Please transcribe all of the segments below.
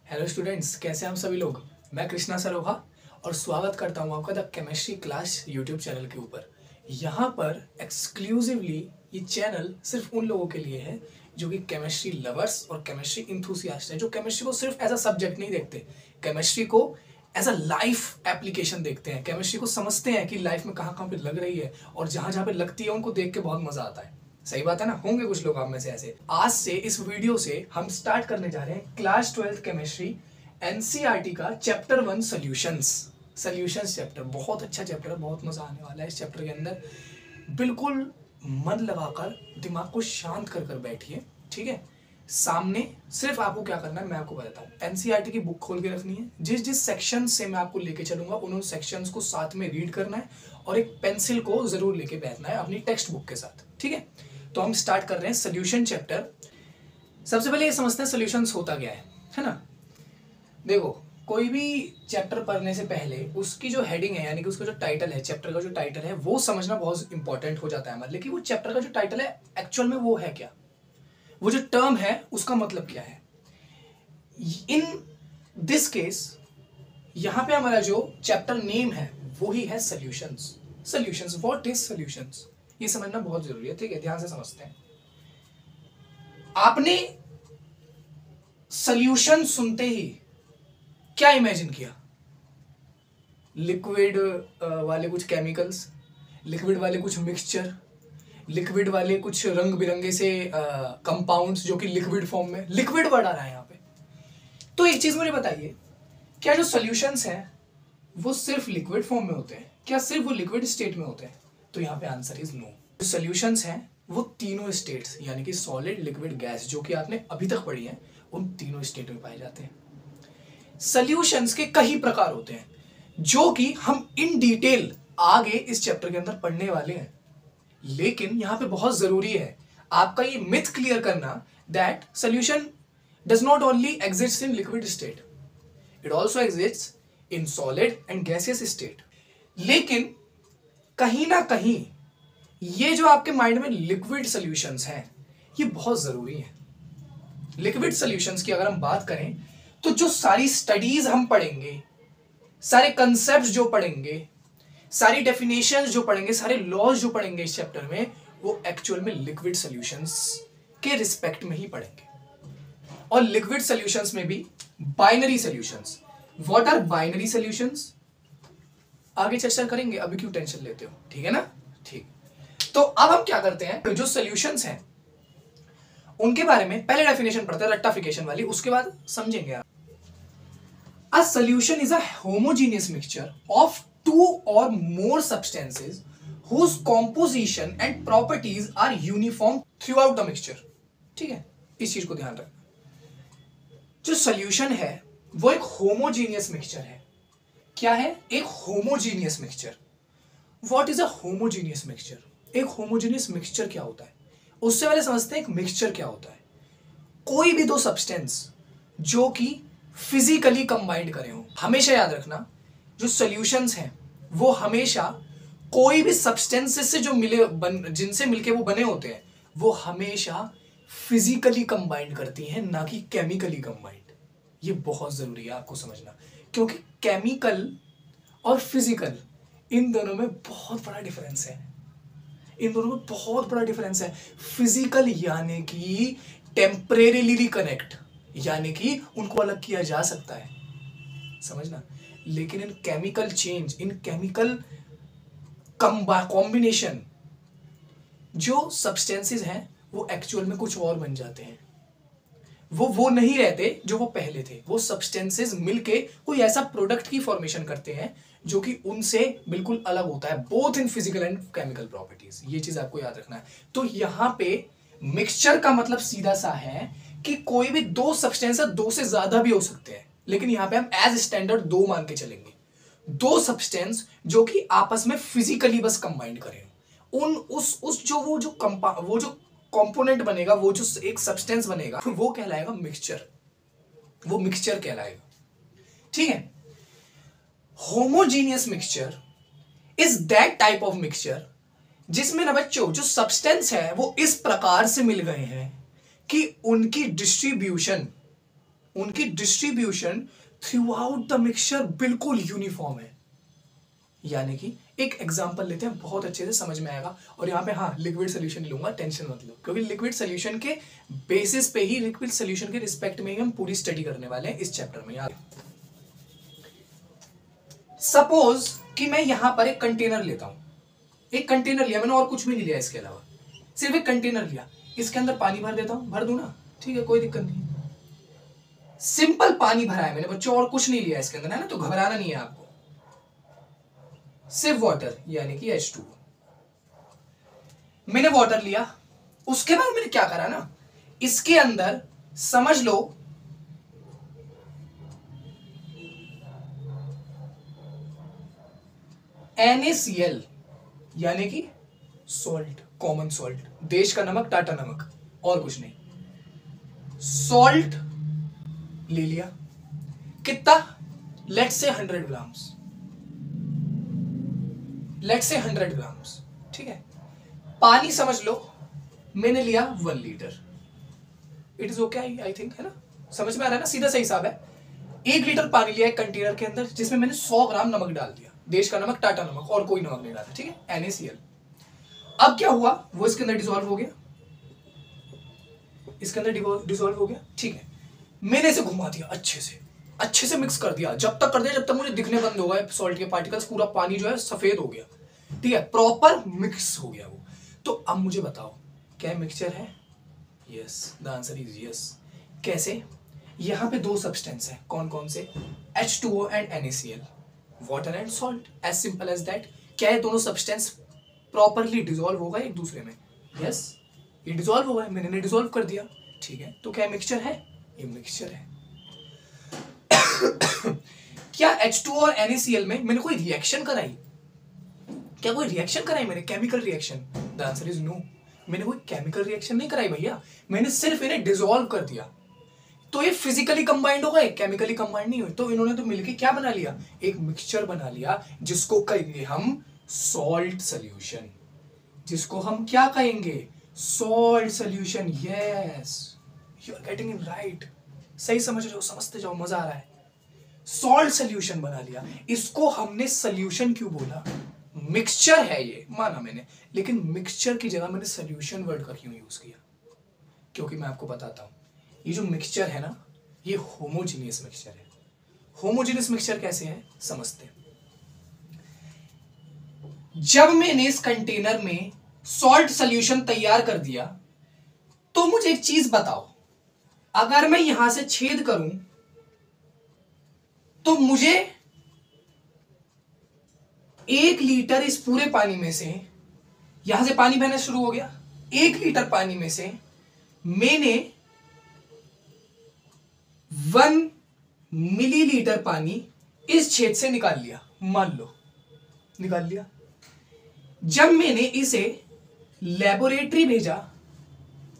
Hello students, कैसे हैं हम सभी लोग। मैं कृष्णा सरोहा और स्वागत करता हूं आपका the chemistry class YouTube channel के ऊपर। यहाँ पर एक्सक्लूसिवली ये चैनल सिर्फ उन लोगों के लिए है जो कि केमिस्ट्री लवर्स और केमिस्ट्री इंथुसियास्ट हैं, जो केमिस्ट्री को सिर्फ एज अ सब्जेक्ट नहीं देखते, केमिस्ट्री को एज अ लाइफ एप्लीकेशन देखते हैं, केमिस्ट्री को समझते हैं कि लाइफ में कहाँ कहाँ पे लग रही है और जहाँ जहाँ पे लगती है उनको देख के बहुत मजा आता है। सही बात है ना। होंगे कुछ लोग आप में से ऐसे। आज से इस वीडियो से हम स्टार्ट करने जा रहे हैं क्लास 12th केमिस्ट्री एनसीईआरटी का चैप्टर 1 सॉल्यूशंस चैप्टर। बहुत अच्छा चैप्टर है, बहुत मजा आने वाला है इस चैप्टर के अंदर। बिल्कुल मन लगाकर दिमाग को शांत कर बैठिए, ठीक है। सामने सिर्फ आपको क्या करना है मैं आपको बताता हूँ। एनसीईआरटी की बुक खोल के रखनी है, जिस जिस सेक्शन से मैं आपको लेके चलूंगा उन सेक्शंस को साथ में रीड करना है और एक पेंसिल को जरूर लेके बैठना है अपनी टेक्स्ट बुक के साथ, ठीक है। तो हम स्टार्ट कर रहे हैं सॉल्यूशन चैप्टर। सबसे पहले ये समझते हैं सॉल्यूशंस होता क्या है ना। देखो, कोई भी चैप्टर पढ़ने से पहले उसकी जो हेडिंग है, यानी कि उसका जो टाइटल है, चैप्टर का जो टाइटल है, वो समझना बहुत इंपॉर्टेंट हो जाता है हमारे लिए कि वो चैप्टर का जो टाइटल है एक्चुअल में वो है क्या, वो जो टर्म है उसका मतलब क्या है। इन दिस केस यहां पे हमारा जो चैप्टर नेम है वो ही है सॉल्यूशंस। व्हाट इज सॉल्यूशंस, ये समझना बहुत जरूरी है, ठीक है। ध्यान से समझते हैं। आपने सॉल्यूशन सुनते ही क्या इमेजिन किया? लिक्विड वाले कुछ केमिकल्स, लिक्विड वाले कुछ मिक्सचर, लिक्विड वाले कुछ रंग बिरंगे से कंपाउंड्स जो कि लिक्विड फॉर्म में, लिक्विड वर्ड आ रहा है यहाँ पे। तो एक चीज मुझे बताइए, क्या जो सॉल्यूशंस हैं वो सिर्फ लिक्विड फॉर्म में होते हैं? क्या सिर्फ वो लिक्विड स्टेट में होते हैं? तो यहाँ पे आंसर इज नो। जो सॉल्यूशंस हैं वो तीनों स्टेट्स, यानी कि सॉलिड, लिक्विड, गैस, जो कि आपने अभी तक पढ़ी हैं, उन तीनों स्टेट में पाए जाते हैं। सॉल्यूशंस के कई प्रकार होते हैं जो कि हम इन डिटेल आगे इस चैप्टर के अंदर पढ़ने वाले हैं। लेकिन यहां पे बहुत जरूरी है आपका ये मिथ क्लियर करना that solution does not only exist in liquid state, it also exist in solid and gaseous state. लेकिन कहीं ना कहीं ये जो आपके माइंड में लिक्विड सॉल्यूशंस हैं ये बहुत जरूरी है। लिक्विड सॉल्यूशंस की अगर हम बात करें तो जो सारी स्टडीज हम पढ़ेंगे, सारे कंसेप्ट्स जो पढ़ेंगे, सारी डेफिनेशंस जो पढ़ेंगे, सारे लॉज जो पढ़ेंगे इस चैप्टर में, वो एक्चुअल में लिक्विड सॉल्यूशंस के रिस्पेक्ट में ही पढ़ेंगे। और लिक्विड सॉल्यूशंस में भी binary solutions. What are binary solutions आगे चर्चा करेंगे, अभी क्यों टेंशन लेते हो, ठीक है ना। ठीक, तो अब हम क्या करते हैं, जो सॉल्यूशंस हैं उनके बारे में पहले डेफिनेशन पढ़ते हैं रट्टाफिकेशन वाली, उसके बाद समझेंगे आप। A solution is a homogeneous mixture of two or more substances whose composition and properties are uniform throughout the mixture। ठीक है, इस चीज को ध्यान रखना। जो सॉल्यूशन है वो एक होमोजीनियस मिक्सचर है। क्या है? एक homogeneous mixture. What is a homogeneous mixture? एक होमोजीनियस मिक्सचर क्या होता है उससे पहले समझते हैं एक मिक्सचर क्या होता है। कोई भी दो सब्सटेंस जो कि फिजिकली कंबाइंड करे हो, हमेशा याद रखना जो सॉल्यूशंस हैं वो हमेशा कोई भी सब्सटेंसेस से जो जिनसे मिलके वो बने होते हैं वो हमेशा फिजिकली कंबाइंड करती हैं, ना कि केमिकली कंबाइंड। ये बहुत जरूरी है आपको समझना, क्योंकि केमिकल और फिजिकल इन दोनों में बहुत बड़ा डिफरेंस है। इन दोनों में बहुत बड़ा डिफरेंस है। फिजिकल यानी कि टेम्परेरीली कनेक्ट, यानी कि उनको अलग किया जा सकता है, समझना। लेकिन इन केमिकल चेंज, इन केमिकल कॉम्बिनेशन, जो सब्सटेंसेस हैं वो एक्चुअल में कुछ और बन जाते हैं। वो नहीं रहते जो वो पहले थे। वो सब्सटेंसेस मिलके कोई ऐसा प्रोडक्ट की फॉर्मेशन करते हैं जो कि उनसे बिल्कुल अलग होता है, both in physical and chemical properties. ये चीज आपको याद रखना है। तो यहां पे मिक्सचर का मतलब सीधा सा है कि कोई भी दो सब्सटेंस, दो से ज्यादा भी हो सकते हैं, लेकिन यहां पे हम एज स्टैंडर्ड दो मान के चलेंगे। दो सब्सटेंस जो कि आपस में फिजिकली बस कंबाइंड करें, उस जो वो जो कंपोनेंट बनेगा, वो जो एक सब्सटेंस बनेगा, वो कहलाएगा मिक्सचर। वो मिक्सचर कहलाएगा, ठीक है। Homogeneous mixture is that type of mixture जिसमें ना बच्चों जो सब्सटेंस है वो इस प्रकार से मिल गए हैं कि उनकी डिस्ट्रीब्यूशन उनकी distribution through out the mixture बिल्कुल यूनिफॉर्म है। यानी कि एक एग्जांपल लेते हैं, बहुत अच्छे से समझ में आएगा। और यहाँ पे हाँ लिक्विड सोल्यूशन लूंगा, टेंशन मत लो, क्योंकि लिक्विड सोल्यूशन के बेसिस पे ही, लिक्विड सोल्यूशन के रिस्पेक्ट में ही हम पूरी स्टडी करने वाले हैं इस चैप्टर में। यार सपोज कि मैं यहां पर एक कंटेनर लेता हूं, एक कंटेनर लिया मैंने और कुछ भी नहीं लिया इसके अलावा, सिर्फ एक कंटेनर लिया, इसके अंदर पानी भर देता हूं, भर दूं ना, ठीक है कोई दिक्कत नहीं, सिंपल पानी भरा है मैंने बच्चों, और कुछ नहीं लिया इसके अंदर, है ना, तो घबराना नहीं है आपको, सिर्फ वाटर यानी कि H2। मैंने वाटर लिया, उसके बाद मैंने क्या करा ना, इसके अंदर समझ लो NaCl यानी कि सॉल्ट, कॉमन सॉल्ट, देश का नमक, टाटा नमक, और कुछ नहीं, सॉल्ट ले लिया, कितना, let's say 100 grams, let's say 100 grams, ठीक है। पानी समझ लो मैंने लिया 1 litre, it is okay I think, है ना, समझ में आ रहा है ना, सीधा सही हिसाब है। 1 लीटर पानी लिया एक कंटेनर के अंदर, जिसमें मैंने 100 ग्राम नमक डाल दिया, देश का नमक, टाटा नमक, और कोई नमक नहीं डाला, ठीक है, NaCl। अब क्या हुआ, वो इसके अंदर डिसॉल्व हो गया, इसके अंदर डिसॉल्व हो गया, ठीक है। मैंने इसे घुमा दिया, अच्छे से मिक्स कर दिया, जब तक कर दिया जब तक मुझे दिखने बंद हो गए सॉल्ट के पार्टिकल्स, पूरा पानी जो है सफेद हो गया, ठीक है, प्रॉपर मिक्स हो गया वो। तो अब मुझे बताओ क्या मिक्सचर है? Yes, the answer is yes. कैसे? यहां पे 2 सब्सटेंस है, कौन कौन से? H2O and NaCl, water and salt, as simple as that. क्या है, दोनों सब्सटेंस प्रॉपरली डिसॉल्व होगा एक दूसरे में? यस, ये डिसॉल्व हो गए, मैंने डिसॉल्व कर दिया, ठीक है। तो क्या मिक्सचर है? ये मिक्सचर है। क्या H2O और NaCl में मैंने कोई रिएक्शन कराई? क्या कोई रिएक्शन कराई मैंने, chemical reaction? The answer is no, मैंने कोई केमिकल रिएक्शन नहीं कराई भैया, मैंने सिर्फ इन्हें डिसॉल्व कर दिया। तो ये फिजिकली कंबाइंड हो गए, केमिकली कंबाइंड नहीं हुए। तो इन्होंने तो मिलके क्या बना लिया, एक मिक्सचर बना लिया, जिसको कहेंगे हम सॉल्ट सॉल्यूशन, जिसको हम क्या कहेंगे, salt solution. Yes, you are getting it right, सही समझ रहे हो, समझते जाओ, मजा आ रहा है। सॉल्ट सॉल्यूशन बना लिया, इसको हमने सॉल्यूशन क्यों बोला, मिक्सचर है ये, माना मैंने, लेकिन मिक्सचर की जगह मैंने सॉल्यूशन वर्ड का क्यों यूज किया? क्योंकि मैं आपको बताता हूं, ये जो मिक्सचर है ना, ये होमोजीनियस मिक्सचर है। होमोजीनियस मिक्सचर कैसे है, समझते हैं। जब मैंने इस कंटेनर में सॉल्ट सॉल्यूशन तैयार कर दिया, तो मुझे एक चीज बताओ, अगर मैं यहां से छेद करूं तो मुझे 1 लीटर इस पूरे पानी में से, यहां से पानी बहना शुरू हो गया, 1 लीटर पानी में से मैंने 1 मिलीलीटर पानी इस छेद से निकाल लिया, मान लो निकाल लिया। जब मैंने इसे लेबोरेटरी भेजा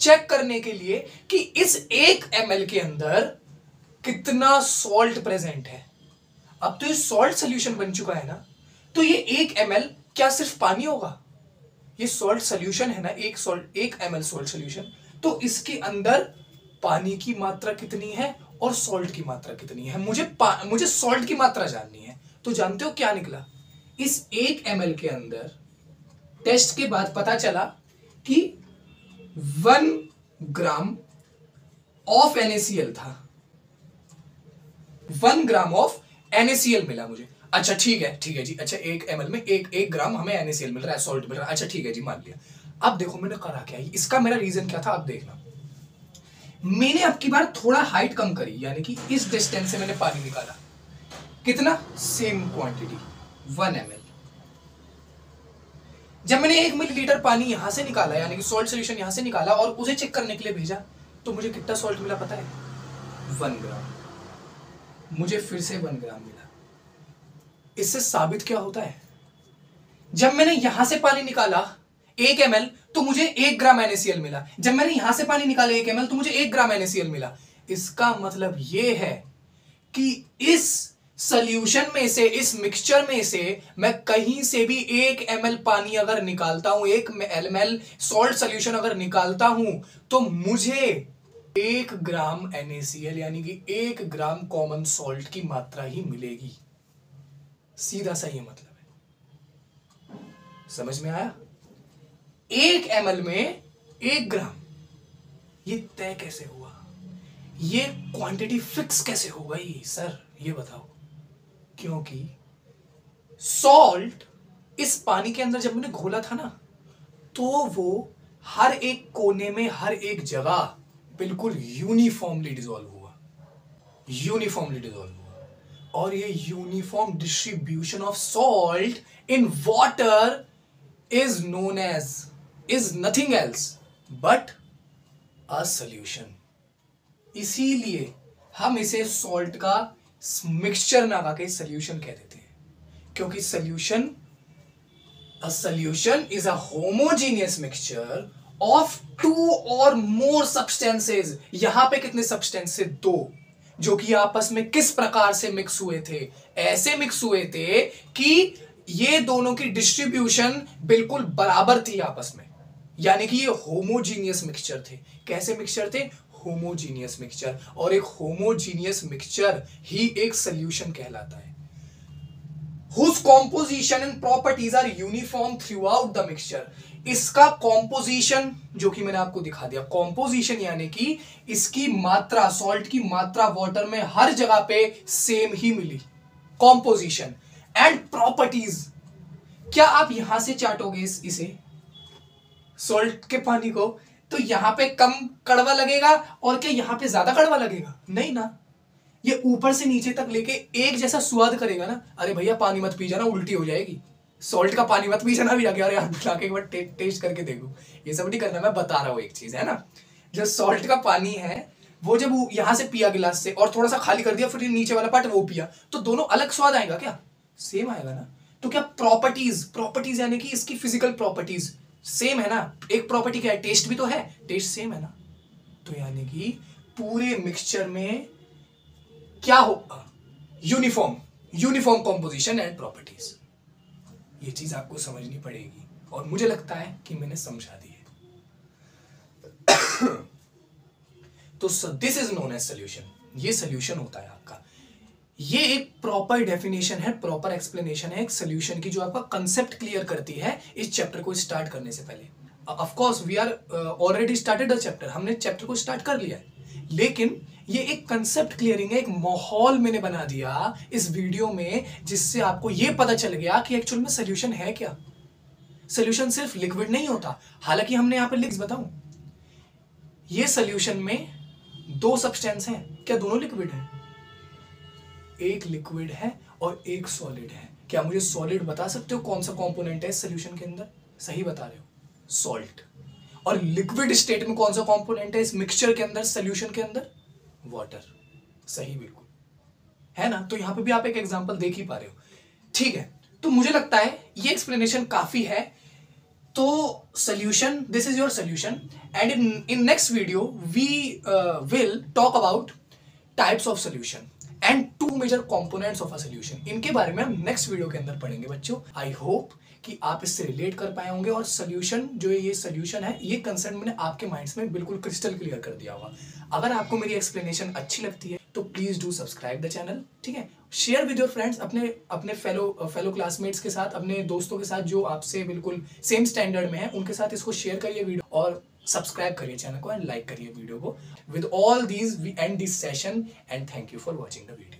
चेक करने के लिए कि इस 1 ml के अंदर कितना सॉल्ट प्रेजेंट है, अब तो ये सॉल्ट सॉल्यूशन बन चुका है ना, तो ये 1 ml क्या सिर्फ पानी होगा? ये सॉल्ट सॉल्यूशन है ना, 1 ml सॉल्ट सॉल्यूशन, तो इसके अंदर पानी की मात्रा कितनी है और सॉल्ट की मात्रा कितनी है? मुझे सॉल्ट की मात्रा जाननी है। तो जानते हो क्या निकला, इस 1 ml के अंदर टेस्ट के बाद पता चला कि 1 ग्राम ऑफ NaCl था, 1 ग्राम ऑफ NaCl मिला मुझे। अच्छा ठीक है जी, अच्छा 1 ml में 1 ग्राम हमें NaCl मिल रहा है, सॉल्ट मिल रहा है, अच्छा ठीक है जी, मान लिया। अब देखो मैंने करा क्या, इसका मेरा रीजन क्या था, अब देखना। मैंने अब की बार थोड़ा हाइट कम करी, यानी कि इस डिस्टेंस से मैंने पानी निकाला, कितना, सेम क्वांटिटी 1 ml। जब मैंने 1 मिलीलीटर पानी यहां से निकाला, यानी कि सॉल्ट सॉल्यूशन यहां से निकाला और उसे चेक करने के लिए भेजा, तो मुझे कितना सॉल्ट मिला पता है, 1 ग्राम। मुझे फिर से 1 ग्राम मिला। इससे साबित क्या होता है, जब मैंने यहां से पानी निकाला 1 ml तो मुझे 1 ग्राम NaCl मिला, जब मैंने यहां से पानी निकाला 1 ml तो मुझे 1 ग्राम NaCl मिला। इसका मतलब यह है कि इस सॉल्यूशन में से, इस मिक्सचर में से मैं कहीं से भी 1 ml पानी अगर निकालता हूं, 1 ml सॉल्ट सॉल्यूशन अगर निकालता हूं, तो मुझे 1 ग्राम NaCl यानी कि 1 ग्राम कॉमन सॉल्ट की मात्रा ही मिलेगी। सीधा सा ये मतलब है। समझ में आया? 1 ml में 1 ग्राम, ये तय कैसे हुआ? ये क्वांटिटी फिक्स कैसे हो गई सर, ये बताओ। क्योंकि सॉल्ट इस पानी के अंदर जब मैंने घोला था ना, तो वो हर एक कोने में, हर एक जगह बिल्कुल यूनिफॉर्मली डिसॉल्व हुआ, यूनिफॉर्मली डिसॉल्व हुआ। और ये uniform distribution of salt in water is known as, is nothing else but a solution. इसीलिए हम इसे सॉल्ट का मिक्सचर ना कह के सॉल्यूशन कह देते हैं, क्योंकि solution, a solution is a homogeneous mixture of 2 or more substances। यहां पे कितने substances? 2, जो कि आपस में किस प्रकार से मिक्स हुए थे? ऐसे मिक्स हुए थे कि ये दोनों की डिस्ट्रीब्यूशन बिल्कुल बराबर थी आपस में, यानी कि ये होमोजीनियस मिक्सचर थे। कैसे मिक्सचर थे? Homogeneous mixture. और एक होमोजीनियस मिक्सचर ही एक सॉल्यूशन कहलाता है, whose composition and properties are uniform throughout the mixture। इसका कॉम्पोजिशन जो कि मैंने आपको दिखा दिया, कॉम्पोजिशन यानी कि इसकी मात्रा, सॉल्ट की मात्रा वाटर में हर जगह पे सेम ही मिली, कॉम्पोजिशन। एंड प्रॉपर्टीज, क्या आप यहां से चाटोगे इसे सॉल्ट के पानी को, तो यहां पे कम कड़वा लगेगा और क्या यहां पे ज्यादा कड़वा लगेगा? नहीं ना, ये ऊपर से नीचे तक लेके एक जैसा स्वाद करेगा ना। अरे भैया पानी मत पी जाना, उल्टी हो जाएगी। सॉल्ट का पानी मत पी जाना भी जाके, अरे यार पिला के एक बार टेस्ट करके देखो, ये सब नहीं करना, मैं बता रहा हूँ एक चीज है ना। जो सॉल्ट का पानी है वो जब वो यहां से पिया गिलास से और थोड़ा सा खाली कर दिया, फिर नीचे वाला पार्ट वो पिया, तो दोनों अलग स्वाद आएगा क्या? सेम आएगा ना। तो क्या प्रॉपर्टीज, प्रॉपर्टीज यानी कि इसकी फिजिकल प्रॉपर्टीज सेम है ना। एक प्रॉपर्टी क्या है? टेस्ट भी तो है, टेस्ट सेम है ना। तो यानी कि पूरे मिक्सचर में क्या होगा? Uniform, uniform composition and properties. ये चीज आपको समझनी पड़ेगी और मुझे लगता है कि मैंने समझा दी है। तो this is known as solution. ये सॉल्यूशन होता है आपका। ये एक प्रॉपर डेफिनेशन है, प्रॉपर एक्सप्लेनेशन है एक सॉल्यूशन की, जो आपका कंसेप्ट क्लियर करती है इस चैप्टर को स्टार्ट करने से पहले। Of course we are already started the chapter, हमने चैप्टर को स्टार्ट कर लिया है, लेकिन ये एक कंसेप्ट क्लियरिंग है, एक माहौल मैंने बना दिया इस वीडियो में, जिससे आपको ये पता चल गया कि एक्चुअल में सॉल्यूशन है क्या। सॉल्यूशन सिर्फ लिक्विड नहीं होता, हालांकि हमने यहां पे लिक्स बताऊं, ये सॉल्यूशन में 2 सब्सटेंस हैं। क्या दोनों लिक्विड हैं? एक लिक्विड है और एक सॉलिड है। क्या मुझे सॉलिड बता सकते हो कौन सा कंपोनेंट है सॉल्यूशन के अंदर? सही बता रहे हो, सॉल्ट। और लिक्विड स्टेट में कौन सा कंपोनेंट है इस मिक्सचर के अंदर, सॉल्यूशन के अंदर? वाटर। सही, बिल्कुल है ना। तो यहां पे भी आप एक एग्जांपल देख ही पा रहे हो। ठीक है, तो मुझे लगता है ये एक्सप्लेनेशन काफी है। तो solution, this is your solution, and in next video we will talk about types of solution and 2 major components of a solution. इनके बारे में हम नेक्स्ट वीडियो के अंदर पढ़ेंगे बच्चों। आई होप कि आप इससे रिलेट कर पाए होंगे और सॉल्यूशन जो ये सॉल्यूशन है, ये कंसेप्ट मैंने आपके माइंड्स में बिल्कुल क्रिस्टल क्लियर कर दिया होगा। अगर आपको मेरी एक्सप्लेनेशन अच्छी लगती है तो please do subscribe the channel, ठीक है। शेयर विद योर फ्रेंड्स, अपने फेलो क्लासमेट्स के साथ, अपने दोस्तों के साथ जो आपसे बिल्कुल सेम स्टैंडर्ड में है, उनके साथ इसको शेयर करिए वीडियो, और सब्सक्राइब करिए चैनल को एंड लाइक करिए वीडियो को। With all these we end this session and thank you for watching the video.